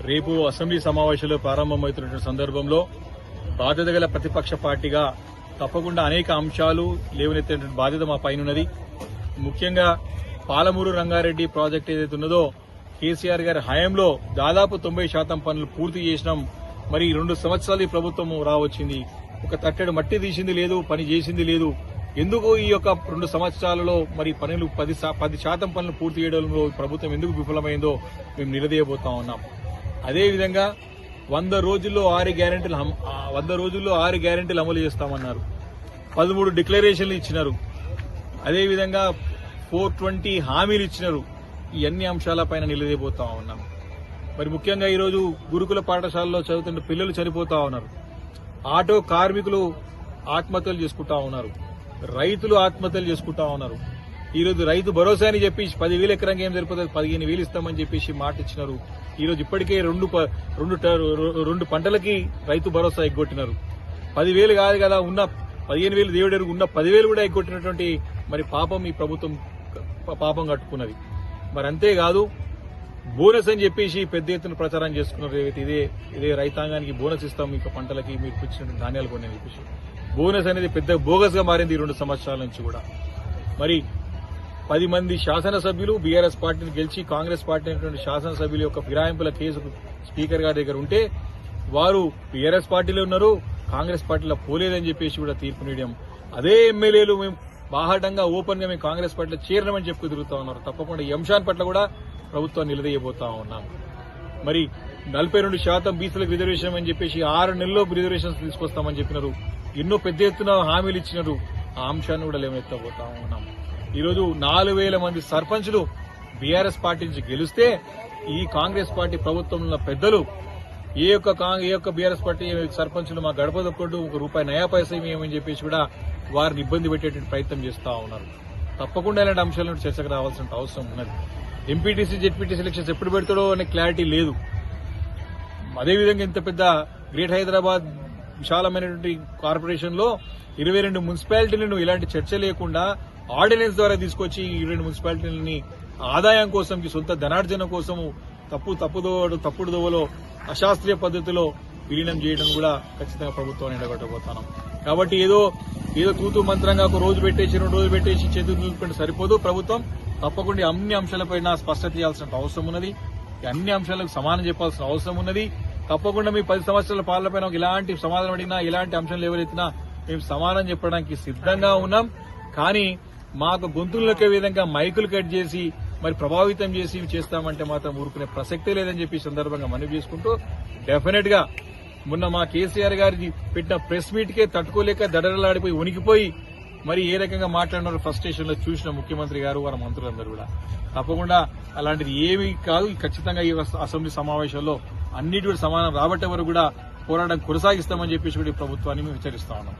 రేపు అసెంబ్లీ సమావేశాలు ప్రారంభమవుతున్న సందర్భంలో బాధ్యత గల ప్రతిపక్ష పార్టీగా తప్పకుండా అనేక అంశాలు లేవనెత్తేటువంటి బాధ్యత మా పైనున్నది. ముఖ్యంగా పాలమూరు రంగారెడ్డి ప్రాజెక్టు ఏదైతే ఉన్నదో కేసీఆర్ గారి హయాంలో దాదాపు 90% పనులు పూర్తి చేసినాం. మరి 2 సంవత్సరాలు ఈ ప్రభుత్వం రావచ్చింది, ఒక తట్టెడు మట్టి తీసింది లేదు, పని చేసింది లేదు. ఎందుకు ఈ యొక్క 2 సంవత్సరాలలో మరి పనులు 10% పనులు పూర్తి చేయడంలో ప్రభుత్వం ఎందుకు విఫలమైందో మేము నిలదీయబోతా ఉన్నాం. అదేవిధంగా 100 రోజుల్లో 6 గ్యారెంటీలు అమలు చేస్తామన్నారు. 13 డిక్లరేషన్లు ఇచ్చినారు. అదేవిధంగా 420 హామీలు ఇచ్చినారు. ఈ అన్ని అంశాలపైన నిలదీయబోతా ఉన్నాం. మరి ముఖ్యంగా ఈరోజు గురుకుల పాఠశాలలో చదువుతున్న పిల్లలు చనిపోతా ఉన్నారు. ఆటో కార్మికులు ఆత్మహత్యలు చేసుకుంటా ఉన్నారు. రైతులు ఆత్మహత్యలు చేసుకుంటా ఉన్నారు. ఈరోజు రైతు భరోసా అని చెప్పి 10,000 ఎకరంగా ఏం సరిపోతుంది, 15,000 ఇస్తామని చెప్పేసి మాట ఇచ్చినారు. ఈరోజు ఇప్పటికే రెండు పంటలకి రైతు భరోసా ఎగ్గొట్టినారు. 10,000 కాదు కదా, ఉన్న 15,000 దేవుడు ఉన్న 10,000 కూడా ఎగ్గొట్టినటువంటి మరి పాపం ఈ ప్రభుత్వం పాపం కట్టుకున్నది. మరి అంతేకాదు బోనస్ అని చెప్పేసి పెద్ద ఎత్తున ప్రచారం చేసుకున్నారు. ఇదే రైతాంగానికి బోనస్ ఇస్తాం, ఇంకా పంటలకి మీరు ఇచ్చిన ధాన్యాలు కొన్ని చెప్పేసి బోనస్ అనేది పెద్ద బోగస్ గా మారింది ఈ 2 సంవత్సరాల నుంచి కూడా. మరి 10 మంది శాసనసభ్యులు బీఆర్ఎస్ పార్టీని గెలిచి కాంగ్రెస్ పార్టీ అయినటువంటి శాసనసభ్యుల యొక్క ఫిరాయింపుల కేసు స్పీకర్ గారి దగ్గర ఉంటే వారు బీఆర్ఎస్ పార్టీలో ఉన్నారు, కాంగ్రెస్ పార్టీలో పోలేదని చెప్పేసి కూడా తీర్పునియడం. అదే ఎమ్మెల్యేలు మేము బాహాటంగా ఓపెన్ గా మేము కాంగ్రెస్ పార్టీలో చేరడమని చెప్పి తిరుగుతా ఉన్నారు. తప్పకుండా ఈ అంశాన్ని పట్ల కూడా ప్రభుత్వాన్ని నిలదీయబోతా ఉన్నాం. మరి 42% బీసీలకు రిజర్వేషన్ అని చెప్పేసి 6 నెలల్లో రిజర్వేషన్స్ తీసుకొస్తామని చెప్పినారు. ఎన్నో పెద్ద ఎత్తున హామీలు ఇచ్చినారు. ఆ అంశాన్ని కూడా లేవనెత్తబోతా ఉన్నాం. ఈరోజు 4,000 మంది సర్పంచులు బీఆర్ఎస్ పార్టీ నుంచి గెలిస్తే ఈ కాంగ్రెస్ పార్టీ ప్రభుత్వంలో ఉన్న పెద్దలు ఏ యొక్క బీఆర్ఎస్ పార్టీ సర్పంచులు మా గడప దొక్కడు ₹1 నయా పైసా ఏమని చెప్పేసి కూడా వారిని ఇబ్బంది పెట్టేటువంటి ప్రయత్నం చేస్తా ఉన్నారు. తప్పకుండా ఇలాంటి అంశాలను చర్చకు రావాల్సిన అవసరం ఉన్నది. ఎంపీటీసీ జెడ్పీటీసీ ఎలక్షన్స్ ఎప్పుడు పెడతాడో అనే క్లారిటీ లేదు. అదేవిధంగా ఇంత పెద్ద గ్రేట్ హైదరాబాద్ విశాలమైనటువంటి కార్పొరేషన్ లో 22 మున్సిపాలిటీలను ఇలాంటి చర్చ లేకుండా ఆర్డినెన్స్ ద్వారా తీసుకొచ్చి 22 మున్సిపాలిటీలని ఆదాయం కోసం, సొంత ధనార్జన కోసం తప్పుడు దోవలో అశాస్త్రీయ పద్ధతిలో విలీనం చేయడం కూడా ఖచ్చితంగా ప్రభుత్వాన్ని ఎండగొట్టబోతున్నాం. కాబట్టి ఏదో తూతూ మంత్రంగా ఒక రోజు పెట్టేసి 2 రోజులు పెట్టేసి చేతులు నిలుపుకుంటే సరిపోదు. ప్రభుత్వం తప్పకుండా అన్ని అంశాలపైన స్పష్టత చేయాల్సిన అవసరం ఉన్నది. అన్ని అంశాలకు సమానం చెప్పాల్సిన అవసరం ఉన్నది. తప్పకుండా మీ 10 సంవత్సరాల పాలనపైన ఇలాంటి సమాధానం అడిగినా, ఇలాంటి అంశాలు ఎవరెత్తినా మేము సమాధానం చెప్పడానికి సిద్ధంగా ఉన్నాం. కానీ మాకు గొంతులకే విధంగా మైకులు కట్ చేసి మరి ప్రభావితం చేసి చేస్తామంటే మాత్రం ఊరుకునే ప్రసక్తే లేదని చెప్పి సందర్భంగా మనవి చేసుకుంటూ డెఫినెట్ గా మొన్న మా కేసీఆర్ గారి పెట్టిన ప్రెస్ మీట్ కే తట్టుకోలేక దడరలాడిపోయి ఉనికిపోయి మరి ఏ రకంగా మాట్లాడినారో ఫ్రస్ట్రేషన్ లో చూసిన ముఖ్యమంత్రి గారు వారి మంత్రులందరూ కూడా. తప్పకుండా అలాంటిది ఏమీ కాదు. ఖచ్చితంగా ఈ అసెంబ్లీ సమావేశాల్లో అన్నిటి సమానం రాబట్టే వరకు కూడా పోరాటం కొనసాగిస్తామని చెప్పేసి కూడా ఈ ప్రభుత్వాన్ని మేము హెచ్చరిస్తా ఉన్నాం.